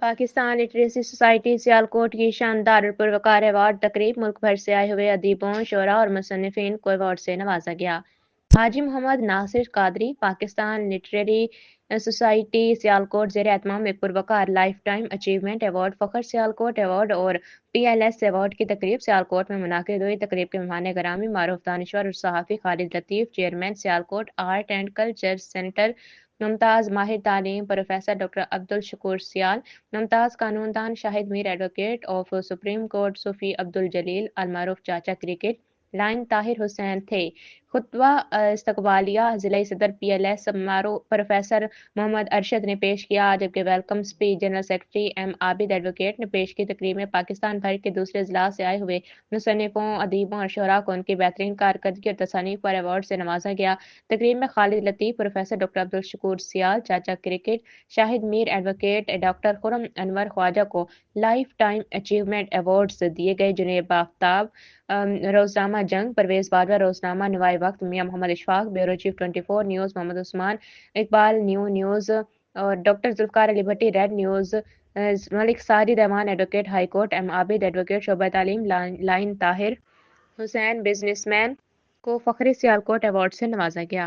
Pakistan literacy society Sialkot کی شاندار اور پروقار ایوارڈ تقریب ملک بھر سے آئے ہوئے ادیبوں، شعراء اور مصنفین کو ایوارڈ سے نوازا گیا۔ حاجی محمد ناصر قادری پاکستان لٹریری سوسائٹی سیالکوٹ زیر اہتمام ایک پروقار لائف ٹائم اچیومنٹ ایوارڈ، فخر سیالکوٹ ایوارڈ اور پی ایل ایس ایوارڈ کی تقریب سیالکوٹ میں منعقد ہوئی۔ تقریب کے مہمان گرامی معروف دانشور اور صحافی Khalid Latif, chairman Sialkot art and culture centre, ممتاز ماہر تعلیم پروفیسر ڈاکٹر عبدالشکور سیال، ممتاز قانون دان Shahid Mir advocate of supreme court Sufi Abdul Jalil المعروف چاچا کرکٹ لائن طاہر حسین تھے۔ خطبہ استقبالیہ ضلع صدر P L S professor Muhammad Arshad نے پیش کیا، جبکہ welcome speech general secretary M Abid advocate نے پیش کی۔ تقریب میں پاکستان بھر کے دوسرے اضلاع سے آئے ہوئے مصنفوں، ادیبوں اور شعراء کو ان کی بہترین کارکردگی اور تصانیف پر ایوارڈ سے نوازا گیا۔ تقریب میں خالد لطیف، پروفیسر ڈاکٹر عبدالشکور سیال، چاچا کرکٹ شاہد میر ایڈوکیٹ ڈاکٹر خرم انور خواجہ کو لائف ٹائم اچیومنٹ ایوارڈز دیے گئے۔ جنید آفتاب روزنامہ جنگ، پرویز باجوہ روزنامہ نوائے وقت، میاں محمد Ashfaq bureau chief 24 news, Muhammad Usman Iqbal new news اور ڈاکٹر ذوالفقار علی بھٹی ریڈ نیوز، ملک سعدی رحمان advocate high court, M Abid advocate شعبہ تعلیم لائن طاہر حسین بزنس مین کو فخری سیالکوٹ ایوارڈ سے نوازا گیا۔